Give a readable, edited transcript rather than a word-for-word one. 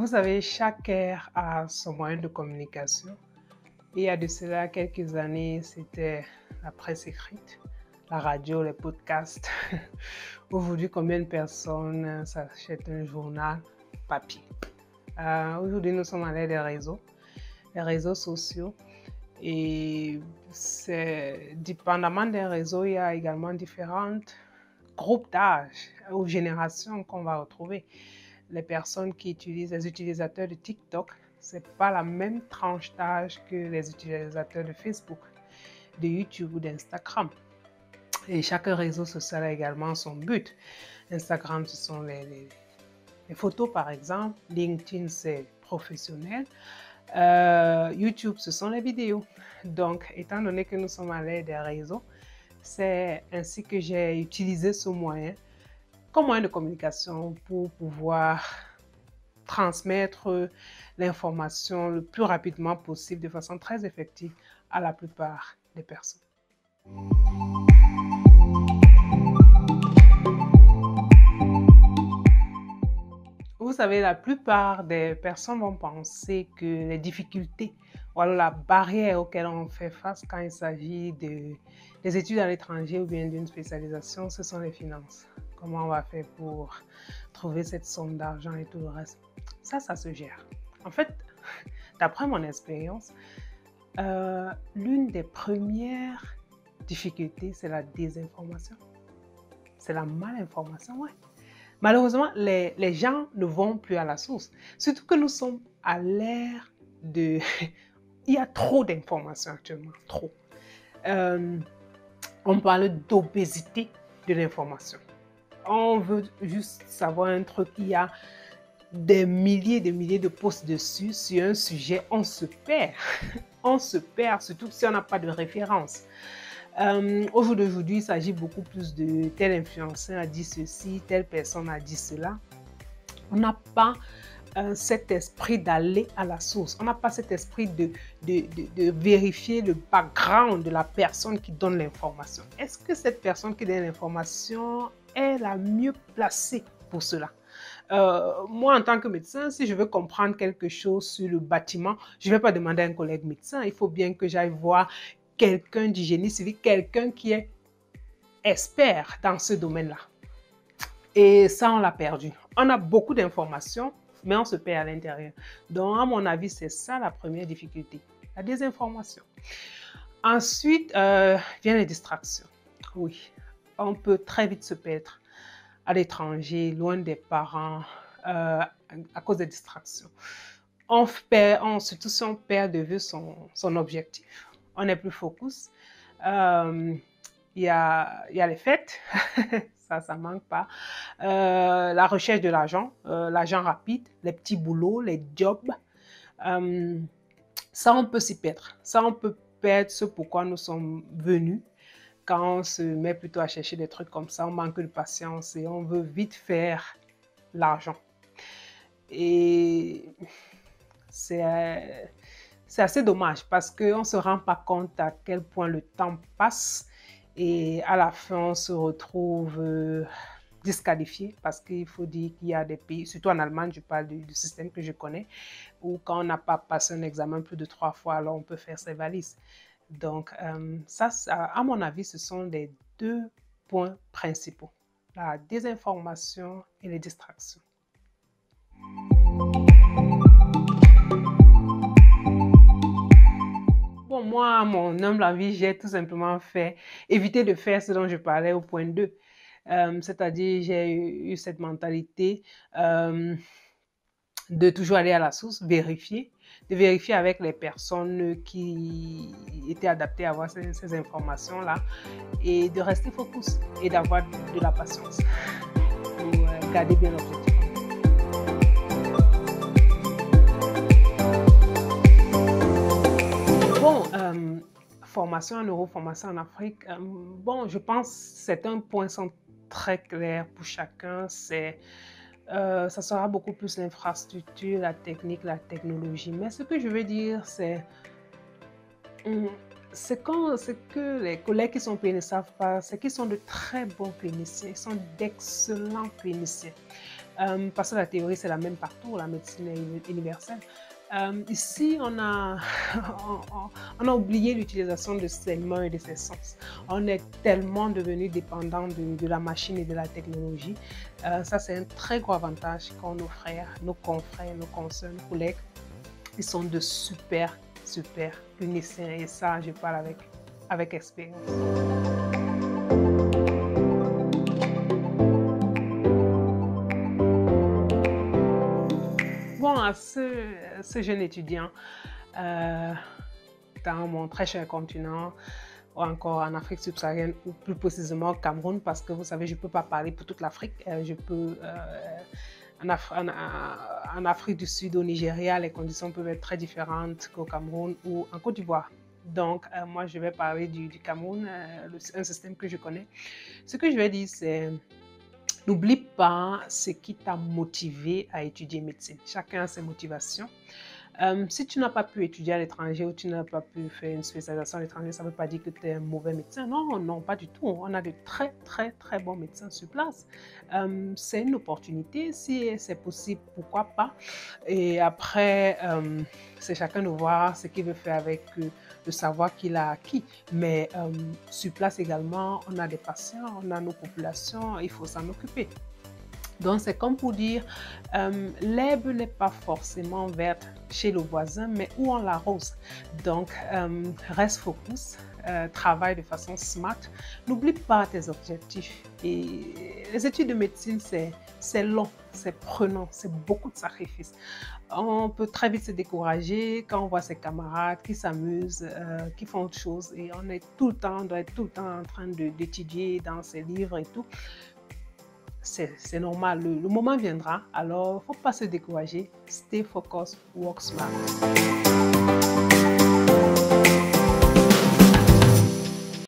savez, chaque ère a son moyen de communication. Il y a de cela quelques années, c'était la presse écrite, la radio, les podcasts. Aujourd'hui, combien de personnes s'achètent un journal papier? Aujourd'hui, nous sommes à l'ère des réseaux sociaux. Et dépendamment des réseaux, il y a également différents groupes d'âge ou générations qu'on va retrouver. Les personnes qui utilisent, les utilisateurs de TikTok, ce n'est pas la même tranche d'âge que les utilisateurs de Facebook, de YouTube ou d'Instagram. Et chaque réseau social a également son but. Instagram, ce sont les photos, par exemple. LinkedIn, c'est professionnel. YouTube, ce sont les vidéos. Donc, étant donné que nous sommes à l'ère des réseaux, c'est ainsi que j'ai utilisé ce moyen comme moyen de communication pour pouvoir transmettre l'information le plus rapidement possible, de façon très effective à la plupart des personnes. Vous savez, la plupart des personnes vont penser que les difficultés, voilà, la barrière auquel on fait face quand il s'agit des études à l'étranger ou bien d'une spécialisation, ce sont les finances. Comment on va faire pour trouver cette somme d'argent et tout le reste? Ça se gère. En fait, d'après mon expérience, l'une des premières difficultés, c'est la désinformation. C'est la malinformation, ouais. Malheureusement, les gens ne vont plus à la source. Surtout que nous sommes à l'ère de... Il y a trop d'informations actuellement, trop. On parle d'obésité de l'information. On veut juste savoir un truc, il y a des milliers de posts dessus sur un sujet, on se perd. On se perd, surtout si on n'a pas de référence. Au jour d'aujourd'hui, il s'agit beaucoup plus de tel influenceur a dit ceci, telle personne a dit cela. On n'a pas cet esprit d'aller à la source. On n'a pas cet esprit de vérifier le background de la personne qui donne l'information. Est-ce que cette personne qui donne l'information est la mieux placée pour cela? Moi, en tant que médecin, si je veux comprendre quelque chose sur le bâtiment, je ne vais pas demander à un collègue médecin. Il faut bien que j'aille voir quelqu'un du génie civil, quelqu'un qui est expert dans ce domaine-là. Et ça, on l'a perdu. On a beaucoup d'informations, mais on se perd à l'intérieur. Donc, à mon avis, c'est ça la première difficulté, la désinformation. Ensuite, viennent les distractions. Oui, on peut très vite se perdre à l'étranger, loin des parents, à cause des distractions. Surtout si on perd de vue son objectif. On n'est plus focus. Il y a les fêtes, ça ne manque pas. La recherche de l'argent rapide, les petits boulots, les jobs. Ça, on peut s'y perdre. Ça, on peut perdre ce pourquoi nous sommes venus. Quand on se met plutôt à chercher des trucs comme ça, on manque de patience et on veut vite faire l'argent. Et c'est assez dommage parce qu'on ne se rend pas compte à quel point le temps passe et à la fin, on se retrouve disqualifié parce qu'il faut dire qu'il y a des pays, surtout en Allemagne, je parle du système que je connais, où quand on n'a pas passé un examen plus de 3 fois, alors on peut faire ses valises. Donc, ça, à mon avis, ce sont les 2 points principaux, la désinformation et les distractions. Bon, moi, à mon humble avis, j'ai tout simplement évité de faire ce dont je parlais au point 2. C'est-à-dire, j'ai eu cette mentalité de toujours aller à la source, de vérifier avec les personnes qui étaient adaptées à avoir ces informations-là et de rester focus et d'avoir de la patience pour garder bien l'objectif. Bon, formation en Europe, formation en Afrique, bon, je pense que c'est un point très clair pour chacun, ça sera beaucoup plus l'infrastructure, la technique, la technologie. Mais ce que je veux dire, c'est que les collègues qui sont payés ne savent pas, c'est qu'ils sont de très bons cliniciens, ils sont d'excellents cliniciens. parce que la théorie, c'est la même partout, la médecine est universelle. Ici, on a oublié l'utilisation de ses mains et de ses sens. On est tellement devenu dépendant de la machine et de la technologie. Ça, c'est un très gros avantage qu'ont nos frères, nos confrères, nos consoeurs, nos collègues. Ils sont de super, super cliniciens et ça, je parle avec expérience. Bon, à ce jeune étudiant, euh, dans mon très cher continent, ou encore en Afrique subsaharienne, ou plus précisément au Cameroun, parce que vous savez, je ne peux pas parler pour toute l'Afrique. Je peux, en Afrique du Sud, au Nigeria, les conditions peuvent être très différentes qu'au Cameroun ou en Côte d'Ivoire. Donc, moi, je vais parler du Cameroun, un système que je connais. Ce que je vais dire, c'est n'oublie pas ce qui t'a motivé à étudier médecine. Chacun a ses motivations. Si tu n'as pas pu étudier à l'étranger ou tu n'as pas pu faire une spécialisation à l'étranger, ça ne veut pas dire que tu es un mauvais médecin. Non, non, pas du tout. On a de très, très, très bons médecins sur place. C'est une opportunité. Si c'est possible, pourquoi pas? Et après, c'est chacun de voir ce qu'il veut faire avec le savoir qu'il a acquis. Mais sur place également, on a des patients, on a nos populations, il faut s'en occuper. Donc, c'est comme pour dire, l'herbe n'est pas forcément verte chez le voisin, mais où on l'arrose. Donc, reste focus, travaille de façon smart. N'oublie pas tes objectifs. Et les études de médecine, c'est long, c'est prenant, c'est beaucoup de sacrifices. On peut très vite se décourager quand on voit ses camarades qui s'amusent, qui font autre chose. Et on doit être tout le temps en train d'étudier dans ses livres et tout. C'est normal, le moment viendra, alors il ne faut pas se décourager. Stay focused, work smart.